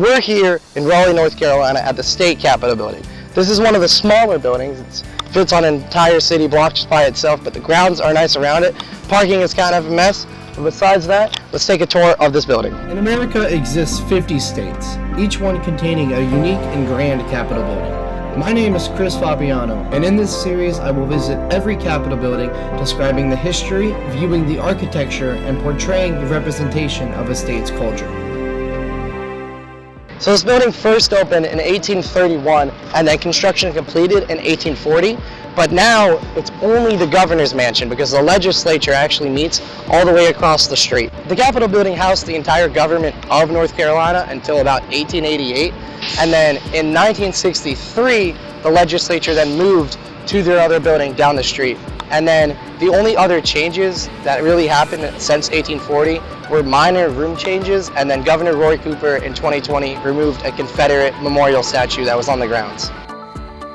We're here in Raleigh, North Carolina at the State Capitol building. This is one of the smaller buildings. It fits on an entire city block just by itself, but the grounds are nice around it. Parking is kind of a mess, but besides that, let's take a tour of this building. In America exists 50 states, each one containing a unique and grand Capitol building. My name is Fabiano, and in this series I will visit every Capitol building, describing the history, viewing the architecture, and portraying the representation of a state's culture. So this building first opened in 1831 and then construction completed in 1840, but now it's only the governor's mansion because the legislature actually meets all the way across the street. The Capitol building housed the entire government of North Carolina until about 1888, and then in 1963 the legislature then moved to their other building down the street. And then the only other changes that really happened since 1840 were minor room changes, and then Governor Roy Cooper in 2020 removed a Confederate memorial statue that was on the grounds.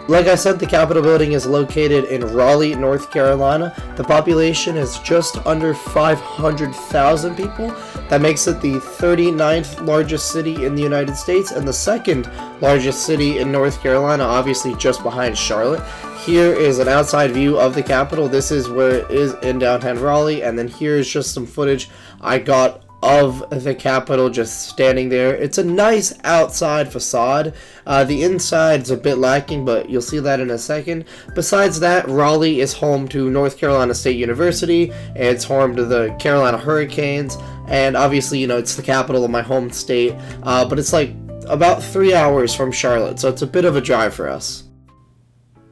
Like I said, the Capitol building is located in Raleigh, North Carolina. The population is just under 500,000 people. That makes it the 39th largest city in the United States and the second largest city in North Carolina, obviously just behind Charlotte. Here is an outside view of the Capitol. This is where it is in downtown Raleigh, and then here is just some footage I got of the Capitol just standing there. It's a nice outside facade. The inside is a bit lacking, but you'll see that in a second. Besides that, Raleigh is home to North Carolina State University. It's home to the Carolina Hurricanes, and obviously, you know, it's the capital of my home state, but it's like about 3 hours from Charlotte, so it's a bit of a drive for us.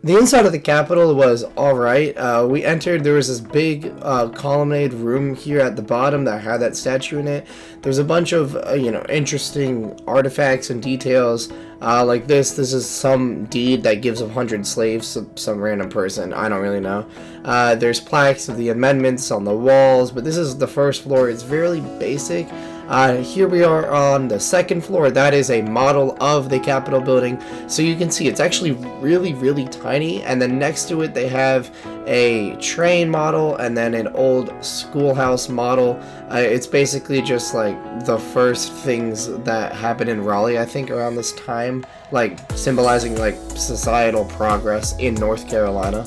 The inside of the Capitol was alright. We entered, there was this big colonnade room here at the bottom that had that statue in it. There's a bunch of, interesting artifacts and details like this. This is some deed that gives 100 slaves to some random person. I don't really know. There's plaques of the amendments on the walls, but this is the first floor. It's very basic. Here we are on the second floor. That is a model of the Capitol building, so you can see it's actually really tiny, and then next to it they have a train model and then an old schoolhouse model. It's basically just like the first things that happened in Raleigh, I think, around this time, like symbolizing like societal progress in North Carolina.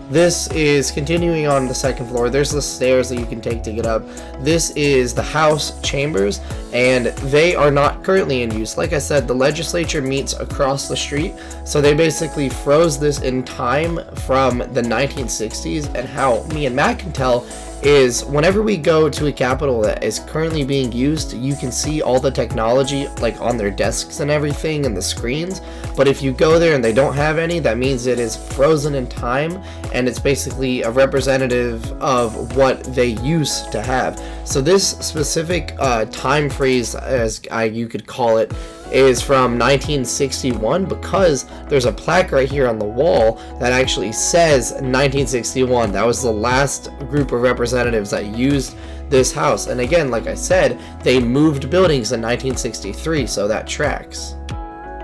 This is continuing on the second floor. There's the stairs that you can take to get up. This is the House chambers, and they are not currently in use. Like I said, the legislature meets across the street, so they basically froze this in time from the 1960s, and how me and Matt can tell is whenever we go to a Capitol that is currently being used, you can see all the technology like on their desks and everything and the screens, but if you go there and they don't have any, that means it is frozen in time, and it's basically a representative of what they used to have. So this specific time freeze, as you could call it, is from 1961, because there's a plaque right here on the wall that actually says 1961. That was the last group of representatives that used this house. And again, like I said, they moved buildings in 1963, so that tracks.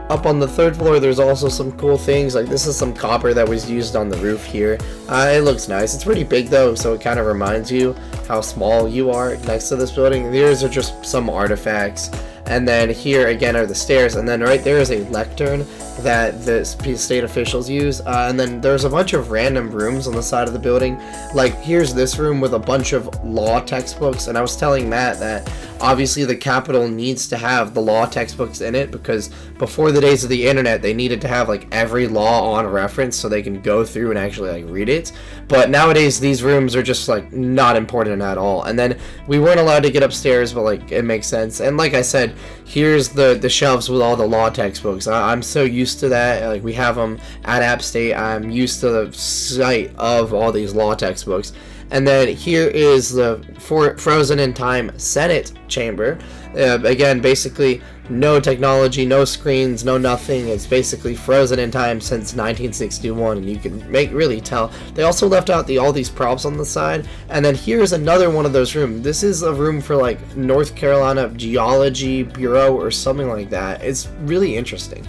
Up on the third floor, there's also some cool things, like this is some copper that was used on the roof here. It looks nice. It's pretty big though, so it kind of reminds you how small you are next to this building. These are just some artifacts. And then here again are the stairs, and then right there is a lectern that the state officials use, and then there's a bunch of random rooms on the side of the building. Like here's this room with a bunch of law textbooks, and I was telling Matt that obviously the Capitol needs to have the law textbooks in it, because before the days of the internet they needed to have like every law on reference so they can go through and actually like read it. But nowadays these rooms are just like not important at all. And then we weren't allowed to get upstairs, but like it makes sense. And like I said, here's the shelves with all the law textbooks. I'm so used to that. Like we have them at App State. I'm used to the sight of all these law textbooks. And then here is the frozen in time Senate chamber. Again, basically no technology, no screens, no nothing. It's basically frozen in time since 1961, and you can really tell. They also left out all these props on the side. And then here's another one of those rooms. This is a room for like North Carolina Geology Bureau or something like that. It's really interesting.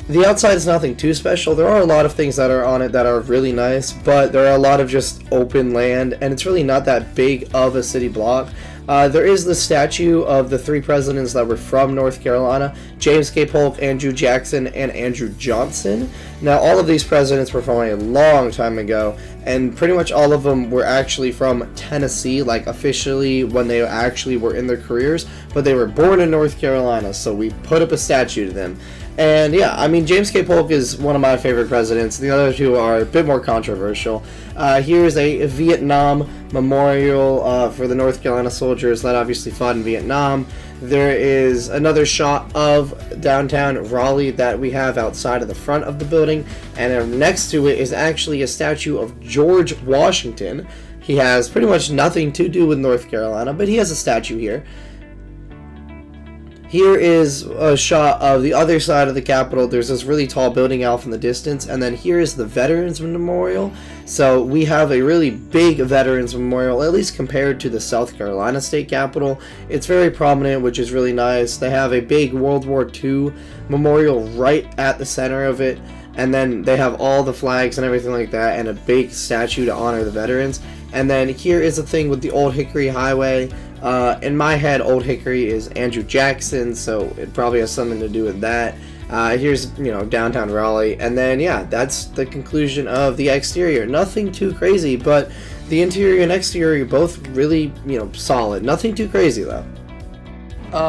The outside is nothing too special. There are a lot of things that are on it that are really nice, but there are a lot of just open land, and it's really not that big of a city block. There is the statue of the 3 presidents that were from North Carolina: James K. Polk, Andrew Jackson, and Andrew Johnson. Now, all of these presidents were from a long time ago, and pretty much all of them were actually from Tennessee, like officially when they actually were in their careers, but they were born in North Carolina, so we put up a statue to them. And yeah, I mean, James K. Polk is one of my favorite presidents. The other two are a bit more controversial. Here is a Vietnam memorial for the North Carolina soldiers that obviously fought in Vietnam. There is another shot of downtown Raleigh that we have outside of the front of the building. And next to it is actually a statue of George Washington. He has pretty much nothing to do with North Carolina, but he has a statue here. Here is a shot of the other side of the Capitol. There's this really tall building off in the distance, and then here is the Veterans Memorial. So we have a really big Veterans Memorial, at least compared to the South Carolina State Capitol. It's very prominent, which is really nice. They have a big World War II memorial right at the center of it, and then they have all the flags and everything like that, and a big statue to honor the veterans. And then here is the thing with the Old Hickory Highway. In my head, Old Hickory is Andrew Jackson, so it probably has something to do with that. Here's, downtown Raleigh, and then, yeah, that's the conclusion of the exterior. Nothing too crazy, but the interior and exterior both really, solid. Nothing too crazy, though.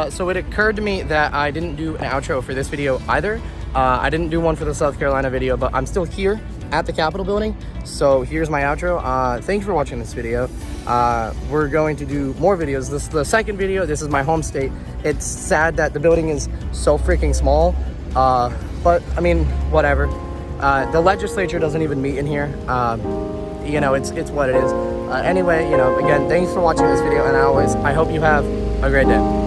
So it occurred to me that I didn't do an outro for this video either. I didn't do one for the South Carolina video, but I'm still here at the Capitol building, so here's my outro. Thanks for watching this video. We're going to do more videos. This is the second video. This is my home state. It's sad that the building is so freaking small, but I mean, whatever. The legislature doesn't even meet in here. It's what it is. Anyway, again, thanks for watching this video, and I hope you have a great day.